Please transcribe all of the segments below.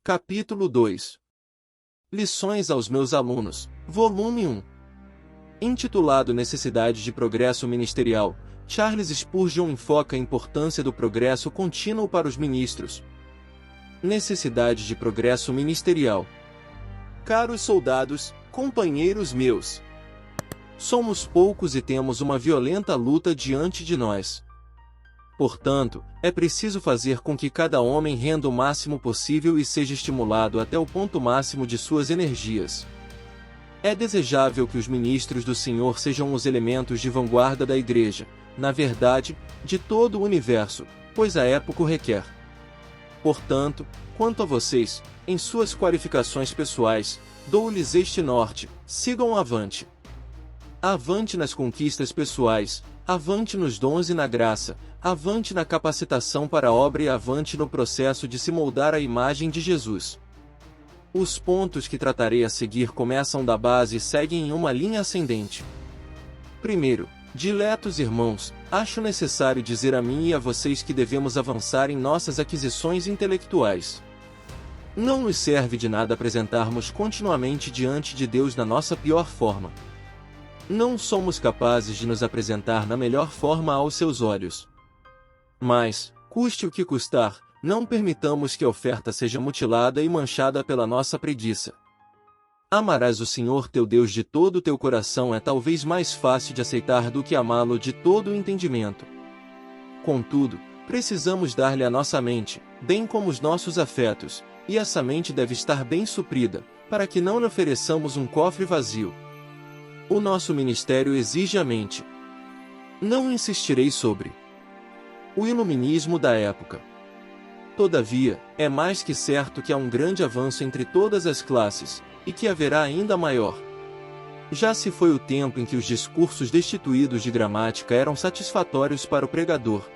Capítulo 2. Lições aos meus alunos, volume 1. Intitulado Necessidade de Progresso Ministerial, Charles Spurgeon enfoca a importância do progresso contínuo para os ministros. Necessidade de progresso ministerial. Caros soldados, companheiros meus, somos poucos e temos uma violenta luta diante de nós. Portanto, é preciso fazer com que cada homem renda o máximo possível e seja estimulado até o ponto máximo de suas energias. É desejável que os ministros do Senhor sejam os elementos de vanguarda da Igreja, na verdade, de todo o universo, pois a época o requer. Portanto, quanto a vocês, em suas qualificações pessoais, dou-lhes este norte: sigam avante. Avante nas conquistas pessoais, avante nos dons e na graça, avante na capacitação para a obra e avante no processo de se moldar à imagem de Jesus. Os pontos que tratarei a seguir começam da base e seguem em uma linha ascendente. Primeiro, diletos irmãos, acho necessário dizer a mim e a vocês que devemos avançar em nossas aquisições intelectuais. Não nos serve de nada apresentarmos continuamente diante de Deus na nossa pior forma. Não somos capazes de nos apresentar na melhor forma aos seus olhos. Mas, custe o que custar, não permitamos que a oferta seja mutilada e manchada pela nossa preguiça. Amarás o Senhor teu Deus de todo o teu coração é talvez mais fácil de aceitar do que amá-lo de todo o entendimento. Contudo, precisamos dar-lhe a nossa mente, bem como os nossos afetos, e essa mente deve estar bem suprida, para que não lhe ofereçamos um cofre vazio. O nosso ministério exige a mente. Não insistirei sobre o iluminismo da época. Todavia, é mais que certo que há um grande avanço entre todas as classes, e que haverá ainda maior. Já se foi o tempo em que os discursos destituídos de gramática eram satisfatórios para o pregador.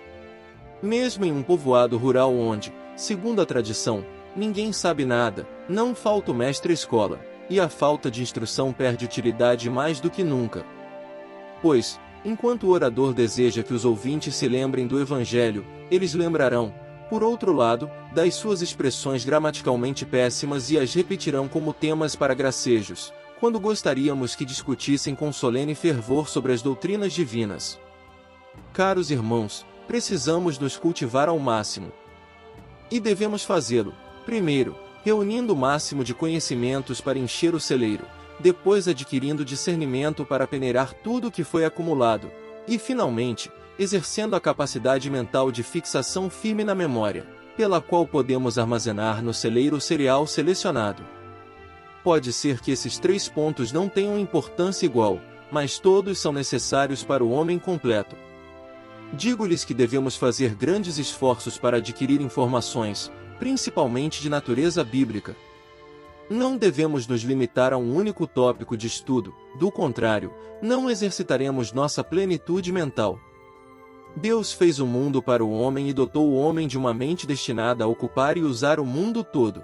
Mesmo em um povoado rural onde, segundo a tradição, ninguém sabe nada, não falta o mestre-escola, e a falta de instrução perde utilidade mais do que nunca. Pois, enquanto o orador deseja que os ouvintes se lembrem do Evangelho, eles lembrarão, por outro lado, das suas expressões gramaticalmente péssimas e as repetirão como temas para gracejos, quando gostaríamos que discutissem com solene fervor sobre as doutrinas divinas. Caros irmãos, precisamos nos cultivar ao máximo. E devemos fazê-lo, primeiro, reunindo o máximo de conhecimentos para encher o celeiro, depois adquirindo discernimento para peneirar tudo o que foi acumulado, e finalmente, exercendo a capacidade mental de fixação firme na memória, pela qual podemos armazenar no celeiro o cereal selecionado. Pode ser que esses 3 pontos não tenham importância igual, mas todos são necessários para o homem completo. Digo-lhes que devemos fazer grandes esforços para adquirir informações, principalmente de natureza bíblica. Não devemos nos limitar a um único tópico de estudo, do contrário, não exercitaremos nossa plenitude mental. Deus fez o mundo para o homem e dotou o homem de uma mente destinada a ocupar e usar o mundo todo.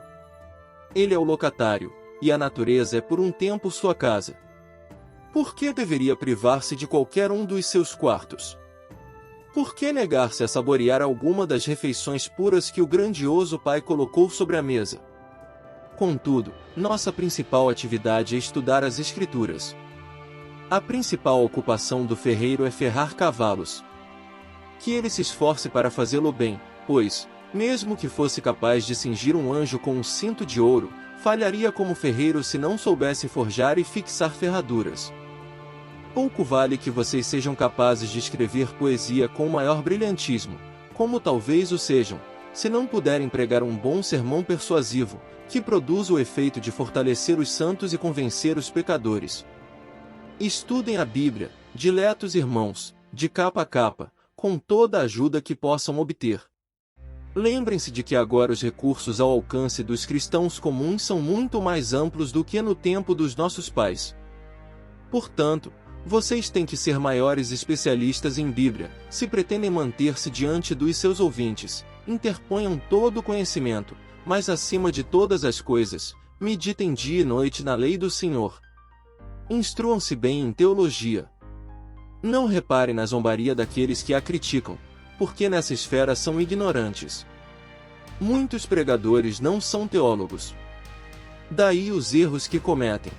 Ele é o locatário, e a natureza é por um tempo sua casa. Por que deveria privar-se de qualquer um dos seus quartos? Por que negar-se a saborear alguma das refeições puras que o grandioso Pai colocou sobre a mesa? Contudo, nossa principal atividade é estudar as Escrituras. A principal ocupação do ferreiro é ferrar cavalos. Que ele se esforce para fazê-lo bem, pois, mesmo que fosse capaz de cingir um anjo com um cinto de ouro, falharia como ferreiro se não soubesse forjar e fixar ferraduras. Pouco vale que vocês sejam capazes de escrever poesia com o maior brilhantismo, como talvez o sejam, se não puderem pregar um bom sermão persuasivo, que produza o efeito de fortalecer os santos e convencer os pecadores. Estudem a Bíblia, diletos irmãos, de capa a capa, com toda a ajuda que possam obter. Lembrem-se de que agora os recursos ao alcance dos cristãos comuns são muito mais amplos do que no tempo dos nossos pais. Portanto, vocês têm que ser maiores especialistas em Bíblia, se pretendem manter-se diante dos seus ouvintes. Interponham todo o conhecimento, mas acima de todas as coisas, meditem dia e noite na lei do Senhor. Instruam-se bem em teologia. Não reparem na zombaria daqueles que a criticam, porque nessa esfera são ignorantes. Muitos pregadores não são teólogos. Daí os erros que cometem.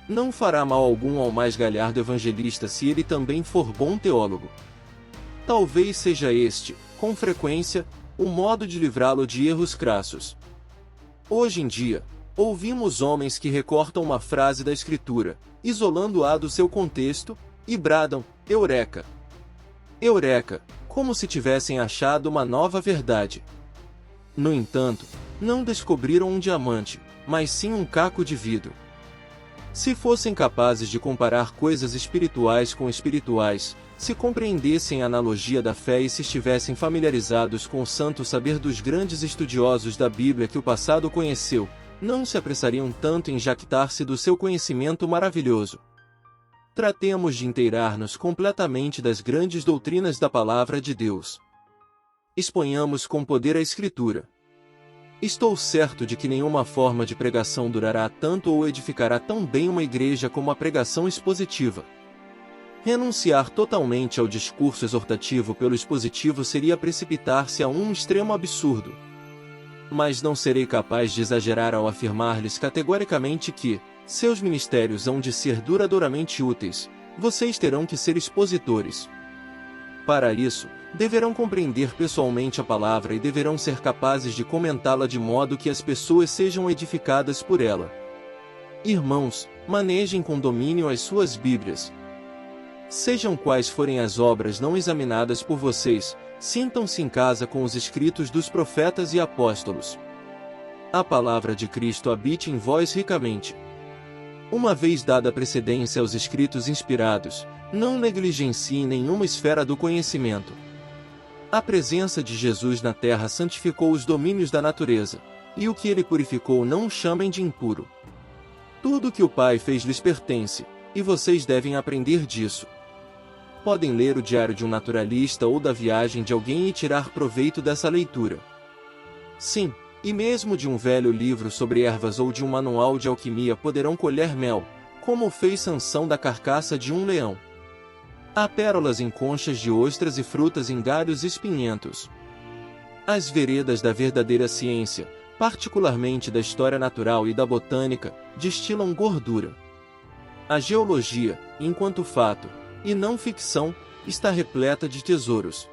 Não fará mal algum ao mais galhardo evangelista se ele também for bom teólogo. Talvez seja este, com frequência, o modo de livrá-lo de erros crassos. Hoje em dia, ouvimos homens que recortam uma frase da Escritura, isolando-a do seu contexto, e bradam, Eureka! Eureka! Como se tivessem achado uma nova verdade. No entanto, não descobriram um diamante, mas sim um caco de vidro. Se fossem capazes de comparar coisas espirituais com espirituais, se compreendessem a analogia da fé e se estivessem familiarizados com o santo saber dos grandes estudiosos da Bíblia que o passado conheceu, não se apressariam tanto em jactar-se do seu conhecimento maravilhoso. Tratemos de inteirar-nos completamente das grandes doutrinas da Palavra de Deus. Exponhamos com poder a Escritura. Estou certo de que nenhuma forma de pregação durará tanto ou edificará tão bem uma igreja como a pregação expositiva. Renunciar totalmente ao discurso exortativo pelo expositivo seria precipitar-se a um extremo absurdo. Mas não serei capaz de exagerar ao afirmar-lhes categoricamente que, seus ministérios hão de ser duradouramente úteis, vocês terão que ser expositores. Para isso, deverão compreender pessoalmente a palavra e deverão ser capazes de comentá-la de modo que as pessoas sejam edificadas por ela. Irmãos, manejem com domínio as suas Bíblias. Sejam quais forem as obras não examinadas por vocês, sintam-se em casa com os escritos dos profetas e apóstolos. A palavra de Cristo habite em vós ricamente. Uma vez dada precedência aos escritos inspirados, não negligenciem nenhuma esfera do conhecimento. A presença de Jesus na terra santificou os domínios da natureza, e o que ele purificou não o chamem de impuro. Tudo que o Pai fez lhes pertence, e vocês devem aprender disso. Podem ler o diário de um naturalista ou da viagem de alguém e tirar proveito dessa leitura. Sim, e mesmo de um velho livro sobre ervas ou de um manual de alquimia poderão colher mel, como fez Sansão da carcaça de um leão. Há pérolas em conchas de ostras e frutas em galhos espinhentos. As veredas da verdadeira ciência, particularmente da história natural e da botânica, destilam gordura. A geologia, enquanto fato, e não ficção, está repleta de tesouros.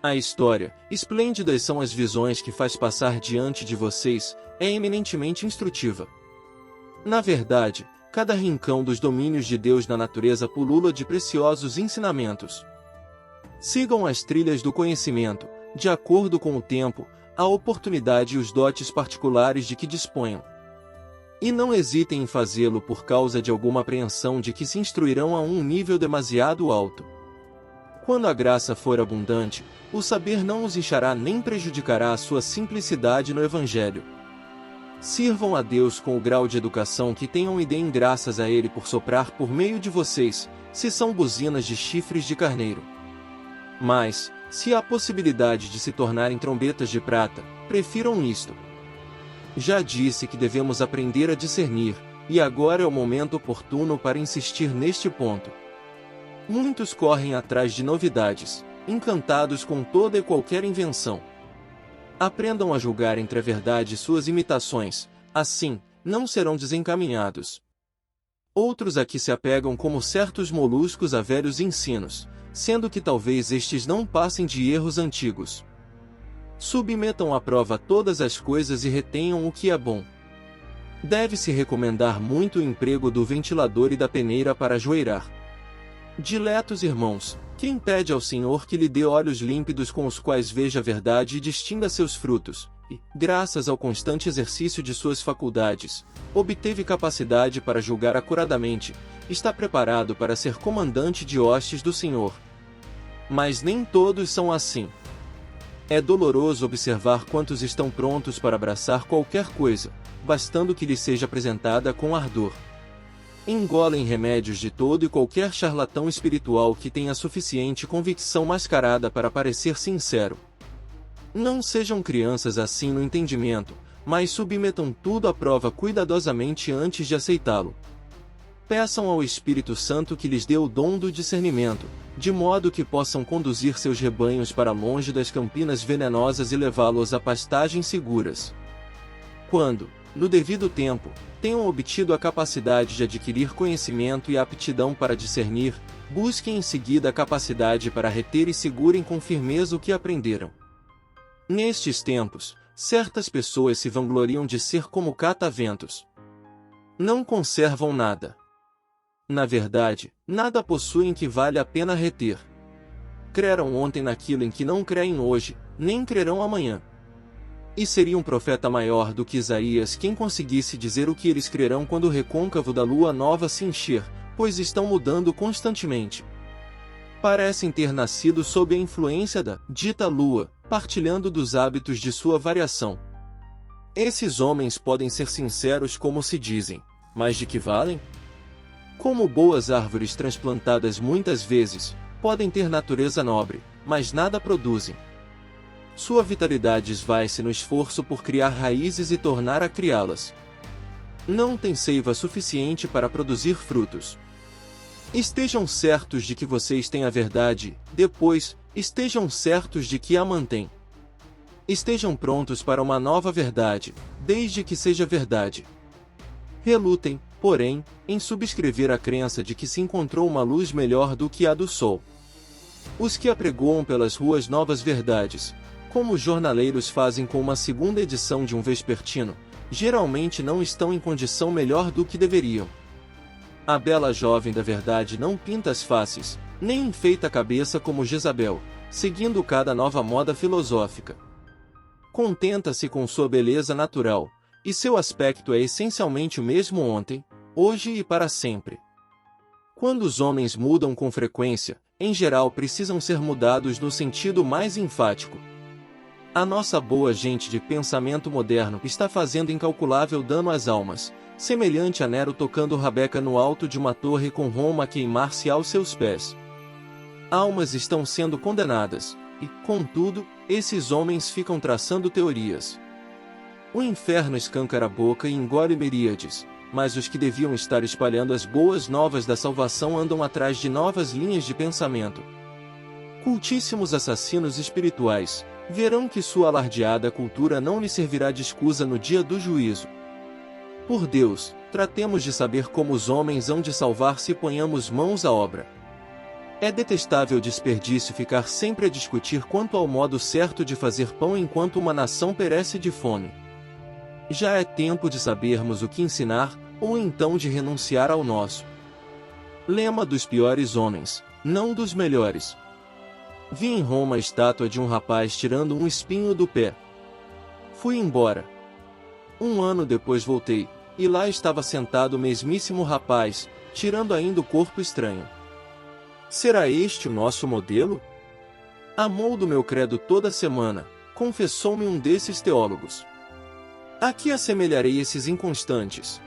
A história, esplêndidas são as visões que faz passar diante de vocês, é eminentemente instrutiva. Na verdade, cada rincão dos domínios de Deus na natureza pulula de preciosos ensinamentos. Sigam as trilhas do conhecimento, de acordo com o tempo, a oportunidade e os dotes particulares de que disponham. E não hesitem em fazê-lo por causa de alguma apreensão de que se instruirão a um nível demasiado alto. Quando a graça for abundante, o saber não os inchará nem prejudicará a sua simplicidade no Evangelho. Sirvam a Deus com o grau de educação que tenham e deem graças a Ele por soprar por meio de vocês, se são buzinas de chifres de carneiro. Mas, se há possibilidade de se tornarem trombetas de prata, prefiram isto. Já disse que devemos aprender a discernir, e agora é o momento oportuno para insistir neste ponto. Muitos correm atrás de novidades, encantados com toda e qualquer invenção. Aprendam a julgar entre a verdade e suas imitações, assim, não serão desencaminhados. Outros aqui se apegam como certos moluscos a velhos ensinos, sendo que talvez estes não passem de erros antigos. Submetam à prova todas as coisas e retenham o que é bom. Deve-se recomendar muito o emprego do ventilador e da peneira para ajoelhar. Diletos irmãos, quem pede ao Senhor que lhe dê olhos límpidos com os quais veja a verdade e distinga seus frutos, e, graças ao constante exercício de suas faculdades, obteve capacidade para julgar acuradamente, está preparado para ser comandante de hostes do Senhor. Mas nem todos são assim. É doloroso observar quantos estão prontos para abraçar qualquer coisa, bastando que lhes seja apresentada com ardor. Engolem remédios de todo e qualquer charlatão espiritual que tenha suficiente convicção mascarada para parecer sincero. Não sejam crianças assim no entendimento, mas submetam tudo à prova cuidadosamente antes de aceitá-lo. Peçam ao Espírito Santo que lhes dê o dom do discernimento, de modo que possam conduzir seus rebanhos para longe das campinas venenosas e levá-los a pastagens seguras. Quando, no devido tempo, tenham obtido a capacidade de adquirir conhecimento e a aptidão para discernir, busquem em seguida a capacidade para reter e segurem com firmeza o que aprenderam. Nestes tempos, certas pessoas se vangloriam de ser como cataventos. Não conservam nada. Na verdade, nada possuem que vale a pena reter. Creram ontem naquilo em que não creem hoje, nem crerão amanhã. E seria um profeta maior do que Isaías quem conseguisse dizer o que eles crerão quando o recôncavo da lua nova se encher, pois estão mudando constantemente. Parecem ter nascido sob a influência da dita lua, partilhando dos hábitos de sua variação. Esses homens podem ser sinceros como se dizem, mas de que valem? Como boas árvores transplantadas muitas vezes, podem ter natureza nobre, mas nada produzem. Sua vitalidade esvai-se no esforço por criar raízes e tornar a criá-las. Não tem seiva suficiente para produzir frutos. Estejam certos de que vocês têm a verdade, depois, estejam certos de que a mantêm. Estejam prontos para uma nova verdade, desde que seja verdade. Relutem, porém, em subscrever a crença de que se encontrou uma luz melhor do que a do sol. Os que apregoam pelas ruas novas verdades, como os jornaleiros fazem com uma segunda edição de um vespertino, geralmente não estão em condição melhor do que deveriam. A bela jovem da verdade não pinta as faces, nem enfeita a cabeça como Jezabel, seguindo cada nova moda filosófica. Contenta-se com sua beleza natural, e seu aspecto é essencialmente o mesmo ontem, hoje e para sempre. Quando os homens mudam com frequência, em geral precisam ser mudados no sentido mais enfático. A nossa boa gente de pensamento moderno está fazendo incalculável dano às almas, semelhante a Nero tocando Rabeca no alto de uma torre com Roma a queimar-se aos seus pés. Almas estão sendo condenadas, e, contudo, esses homens ficam traçando teorias. O inferno escancara a boca e engole miríades, mas os que deviam estar espalhando as boas novas da salvação andam atrás de novas linhas de pensamento. Cultíssimos assassinos espirituais, verão que sua alardeada cultura não lhe servirá de escusa no dia do juízo. Por Deus, tratemos de saber como os homens hão de salvar-se e ponhamos mãos à obra. É detestável desperdício ficar sempre a discutir quanto ao modo certo de fazer pão enquanto uma nação perece de fome. Já é tempo de sabermos o que ensinar, ou então de renunciar ao nosso. Lema dos piores homens, não dos melhores. Vi em Roma a estátua de um rapaz tirando um espinho do pé. Fui embora. 1 ano depois voltei, e lá estava sentado o mesmíssimo rapaz, tirando ainda o corpo estranho. Será este o nosso modelo? Amou do meu credo toda semana, confessou-me um desses teólogos. A que assemelharei esses inconstantes?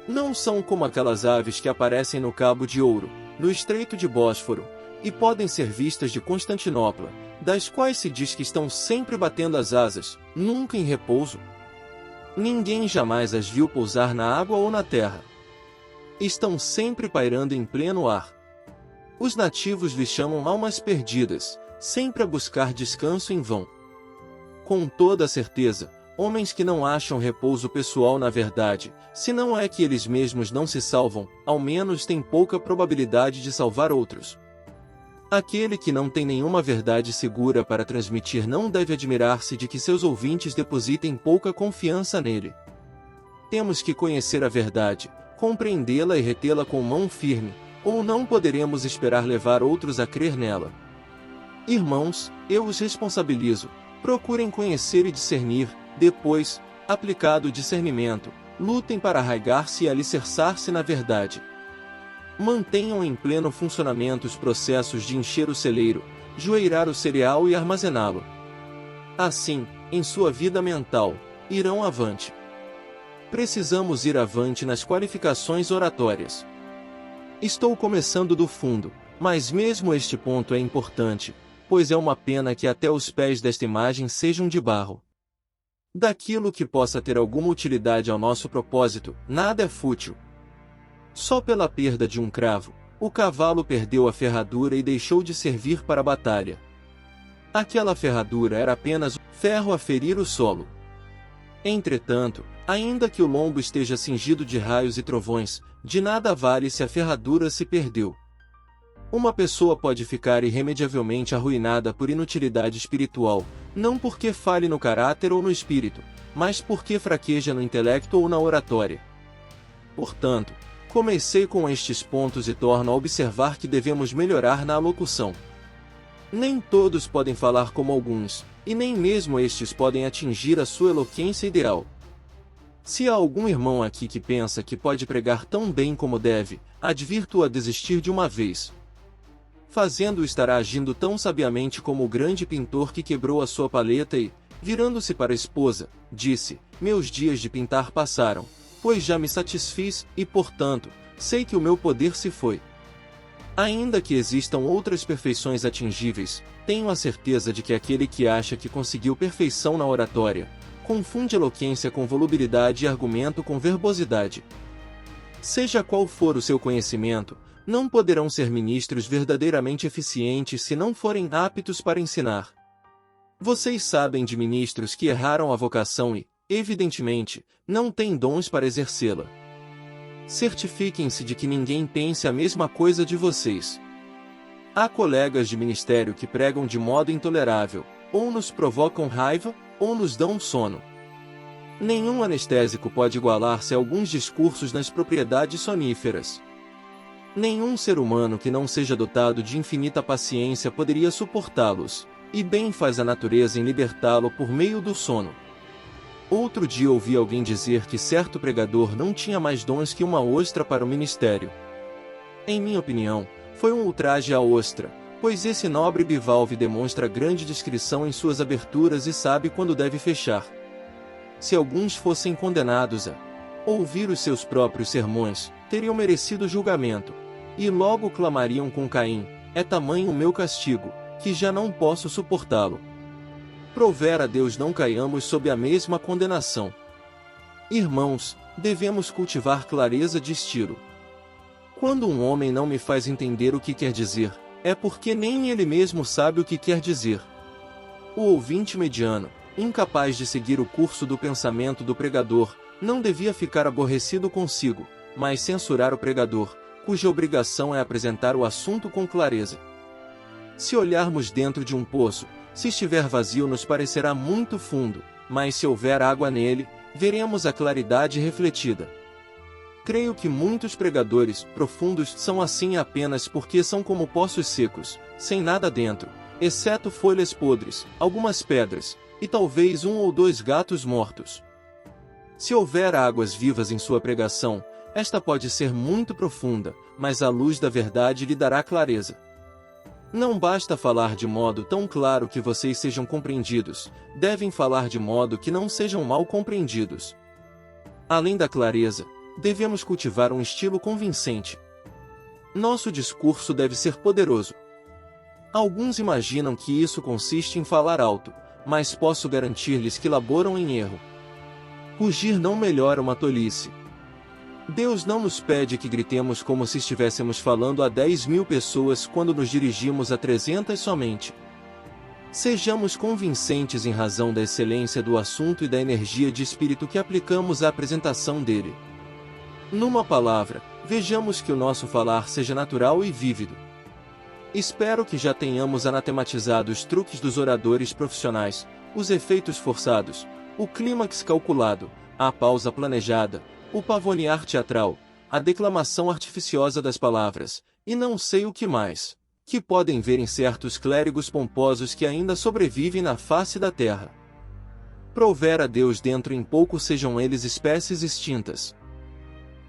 Não são como aquelas aves que aparecem no Cabo de Ouro, no Estreito de Bósforo, e podem ser vistas de Constantinopla, das quais se diz que estão sempre batendo as asas, nunca em repouso. Ninguém jamais as viu pousar na água ou na terra. Estão sempre pairando em pleno ar. Os nativos lhes chamam almas perdidas, sempre a buscar descanso em vão. Com toda a certeza, homens que não acham repouso pessoal na verdade, se não é que eles mesmos não se salvam, ao menos têm pouca probabilidade de salvar outros. Aquele que não tem nenhuma verdade segura para transmitir não deve admirar-se de que seus ouvintes depositem pouca confiança nele. Temos que conhecer a verdade, compreendê-la e retê-la com mão firme, ou não poderemos esperar levar outros a crer nela. Irmãos, eu os responsabilizo, procurem conhecer e discernir, depois, aplicado o discernimento, lutem para arraigar-se e alicerçar-se na verdade. Mantenham em pleno funcionamento os processos de encher o celeiro, joeirar o cereal e armazená-lo. Assim, em sua vida mental, irão avante. Precisamos ir avante nas qualificações oratórias. Estou começando do fundo, mas mesmo este ponto é importante, pois é uma pena que até os pés desta imagem sejam de barro. Daquilo que possa ter alguma utilidade ao nosso propósito, nada é fútil. Só pela perda de um cravo, O cavalo perdeu a ferradura e deixou de servir para a batalha. Aquela ferradura era apenas um ferro a ferir o solo. Entretanto, ainda que o lombo esteja cingido de raios e trovões, de nada vale se a ferradura se perdeu. Uma pessoa pode ficar irremediavelmente arruinada por inutilidade espiritual, não porque falhe no caráter ou no espírito, mas porque fraqueja no intelecto ou na oratória. Portanto, comecei com estes pontos e torno a observar que devemos melhorar na alocução. Nem todos podem falar como alguns, e nem mesmo estes podem atingir a sua eloquência ideal. Se há algum irmão aqui que pensa que pode pregar tão bem como deve, advirto-o a desistir de uma vez. Fazendo-o estará agindo tão sabiamente como o grande pintor que quebrou a sua paleta e, virando-se para a esposa, disse: meus dias de pintar passaram, pois já me satisfiz e, portanto, sei que o meu poder se foi. Ainda que existam outras perfeições atingíveis, tenho a certeza de que aquele que acha que conseguiu perfeição na oratória, confunde eloquência com volubilidade e argumento com verbosidade. Seja qual for o seu conhecimento, não poderão ser ministros verdadeiramente eficientes se não forem aptos para ensinar. Vocês sabem de ministros que erraram a vocação e, evidentemente, não têm dons para exercê-la. Certifiquem-se de que ninguém pense a mesma coisa de vocês. Há colegas de ministério que pregam de modo intolerável, ou nos provocam raiva, ou nos dão sono. Nenhum anestésico pode igualar-se a alguns discursos nas propriedades soníferas. Nenhum ser humano que não seja dotado de infinita paciência poderia suportá-los, e bem faz a natureza em libertá-lo por meio do sono. Outro dia ouvi alguém dizer que certo pregador não tinha mais dons que uma ostra para o ministério. Em minha opinião, foi um ultraje à ostra, pois esse nobre bivalve demonstra grande discrição em suas aberturas e sabe quando deve fechar. Se alguns fossem condenados a ouvir os seus próprios sermões, teriam merecido julgamento, e logo clamariam com Caim: é tamanho o meu castigo, que já não posso suportá-lo. Prover a Deus não caiamos sob a mesma condenação. Irmãos, devemos cultivar clareza de estilo. Quando um homem não me faz entender o que quer dizer, é porque nem ele mesmo sabe o que quer dizer. O ouvinte mediano, incapaz de seguir o curso do pensamento do pregador, não devia ficar aborrecido consigo, mas censurar o pregador, cuja obrigação é apresentar o assunto com clareza. Se olharmos dentro de um poço, se estiver vazio nos parecerá muito fundo, mas se houver água nele, veremos a claridade refletida. Creio que muitos pregadores profundos são assim apenas porque são como poços secos, sem nada dentro, exceto folhas podres, algumas pedras, e talvez um ou dois gatos mortos. Se houver águas vivas em sua pregação, esta pode ser muito profunda, mas a luz da verdade lhe dará clareza. Não basta falar de modo tão claro que vocês sejam compreendidos, devem falar de modo que não sejam mal compreendidos. Além da clareza, devemos cultivar um estilo convincente. Nosso discurso deve ser poderoso. Alguns imaginam que isso consiste em falar alto, mas posso garantir-lhes que laboram em erro. Rugir não melhora uma tolice. Deus não nos pede que gritemos como se estivéssemos falando a 10.000 pessoas quando nos dirigimos a 300 somente. Sejamos convincentes em razão da excelência do assunto e da energia de espírito que aplicamos à apresentação dele. Numa palavra, vejamos que o nosso falar seja natural e vívido. Espero que já tenhamos anatematizado os truques dos oradores profissionais, os efeitos forçados, o clímax calculado, a pausa planejada, o pavonear teatral, a declamação artificiosa das palavras, e não sei o que mais, que podem ver em certos clérigos pomposos que ainda sobrevivem na face da terra. Prover a Deus dentro em pouco sejam eles espécies extintas.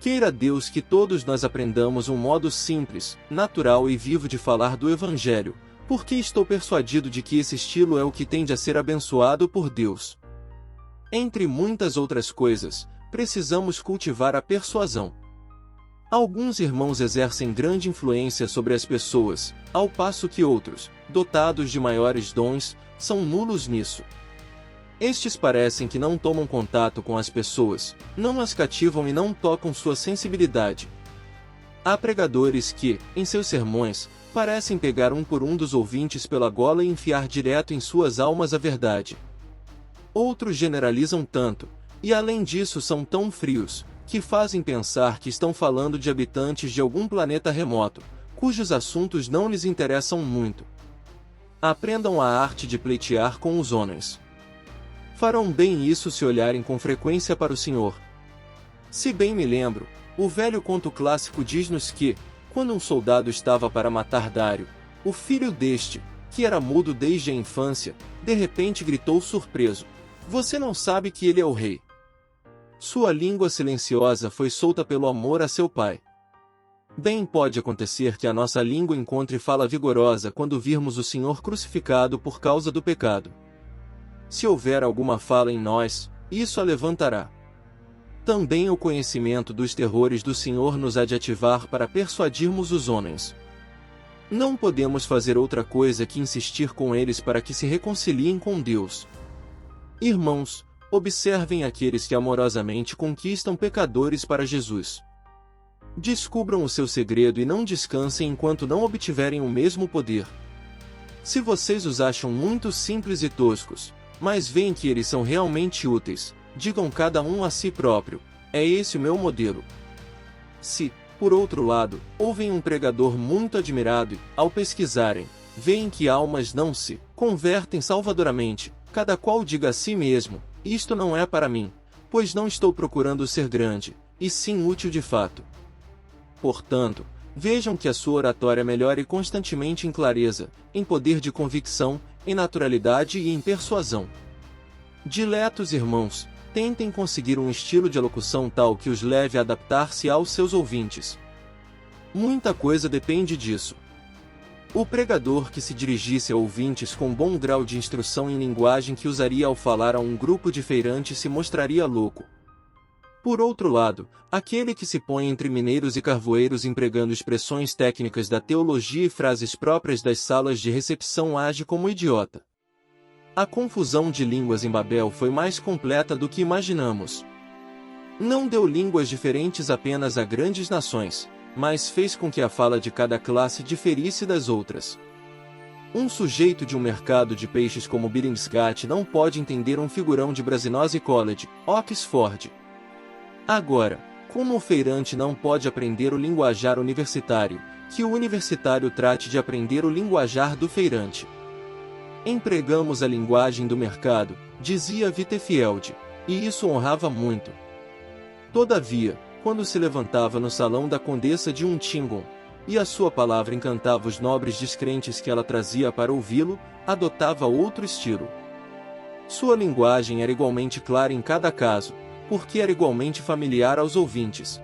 Queira Deus que todos nós aprendamos um modo simples, natural e vivo de falar do Evangelho, porque estou persuadido de que esse estilo é o que tende a ser abençoado por Deus. Entre muitas outras coisas, precisamos cultivar a persuasão. Alguns irmãos exercem grande influência sobre as pessoas, ao passo que outros, dotados de maiores dons, são nulos nisso. Estes parecem que não tomam contato com as pessoas, não as cativam e não tocam sua sensibilidade. Há pregadores que, em seus sermões, parecem pegar um por um dos ouvintes pela gola e enfiar direto em suas almas a verdade. Outros generalizam tanto, e além disso são tão frios, que fazem pensar que estão falando de habitantes de algum planeta remoto, cujos assuntos não lhes interessam muito. Aprendam a arte de pleitear com os homens. Farão bem isso se olharem com frequência para o Senhor. Se bem me lembro, o velho conto clássico diz-nos que, quando um soldado estava para matar Dário, o filho deste, que era mudo desde a infância, de repente gritou surpreso: "Você não sabe que ele é o rei?" Sua língua silenciosa foi solta pelo amor a seu pai. Bem pode acontecer que a nossa língua encontre fala vigorosa quando virmos o Senhor crucificado por causa do pecado. Se houver alguma fala em nós, isso a levantará. Também o conhecimento dos terrores do Senhor nos há de ativar para persuadirmos os homens. Não podemos fazer outra coisa que insistir com eles para que se reconciliem com Deus. Irmãos, observem aqueles que amorosamente conquistam pecadores para Jesus. Descubram o seu segredo e não descansem enquanto não obtiverem o mesmo poder. Se vocês os acham muito simples e toscos, mas veem que eles são realmente úteis, digam cada um a si próprio: "É esse o meu modelo." Se, por outro lado, ouvem um pregador muito admirado e, ao pesquisarem, veem que almas não se convertem salvadoramente, cada qual diga a si mesmo: "Isto não é para mim, pois não estou procurando ser grande, e sim útil de fato." Portanto, vejam que a sua oratória melhore constantemente em clareza, em poder de convicção, em naturalidade e em persuasão. Diletos irmãos, tentem conseguir um estilo de alocução tal que os leve a adaptar-se aos seus ouvintes. Muita coisa depende disso. O pregador que se dirigisse a ouvintes com bom grau de instrução em linguagem que usaria ao falar a um grupo de feirantes se mostraria louco. Por outro lado, aquele que se põe entre mineiros e carvoeiros empregando expressões técnicas da teologia e frases próprias das salas de recepção age como idiota. A confusão de línguas em Babel foi mais completa do que imaginamos. Não deu línguas diferentes apenas a grandes nações, mas fez com que a fala de cada classe diferisse das outras. Um sujeito de um mercado de peixes como Billingsgate não pode entender um figurão de Brasenose College, Oxford. Agora, como o feirante não pode aprender o linguajar universitário, que o universitário trate de aprender o linguajar do feirante. Empregamos a linguagem do mercado, dizia Wittefeld, e isso honrava muito. Todavia, quando se levantava no salão da condessa de Huntingdon, e a sua palavra encantava os nobres descrentes que ela trazia para ouvi-lo, adotava outro estilo. Sua linguagem era igualmente clara em cada caso, porque era igualmente familiar aos ouvintes.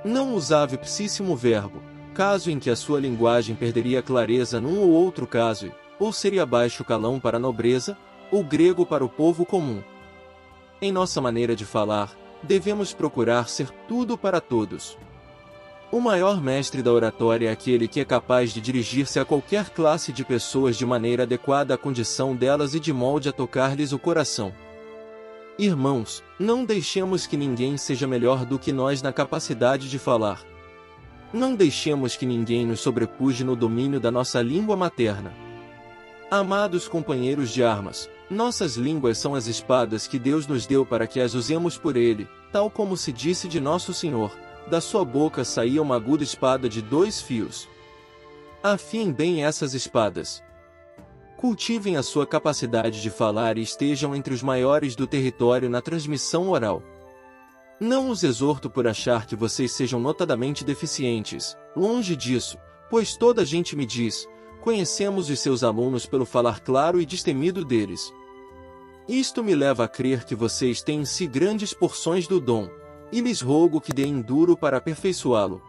Não usava ipsíssimo verbo, caso em que a sua linguagem perderia clareza num ou outro caso, ou seria baixo calão para a nobreza, ou grego para o povo comum. Em nossa maneira de falar, devemos procurar ser tudo para todos. O maior mestre da oratória é aquele que é capaz de dirigir-se a qualquer classe de pessoas de maneira adequada à condição delas e de molde a tocar-lhes o coração. Irmãos, não deixemos que ninguém seja melhor do que nós na capacidade de falar. Não deixemos que ninguém nos sobrepuje no domínio da nossa língua materna. Amados companheiros de armas, nossas línguas são as espadas que Deus nos deu para que as usemos por Ele, tal como se disse de nosso Senhor: "Da sua boca saía uma aguda espada de 2 fios." Afiem bem essas espadas. Cultivem a sua capacidade de falar e estejam entre os maiores do território na transmissão oral. Não os exorto por achar que vocês sejam notadamente deficientes, longe disso, pois toda a gente me diz: "Conhecemos os seus alunos pelo falar claro e destemido deles." Isto me leva a crer que vocês têm em si grandes porções do dom, e lhes rogo que deem duro para aperfeiçoá-lo.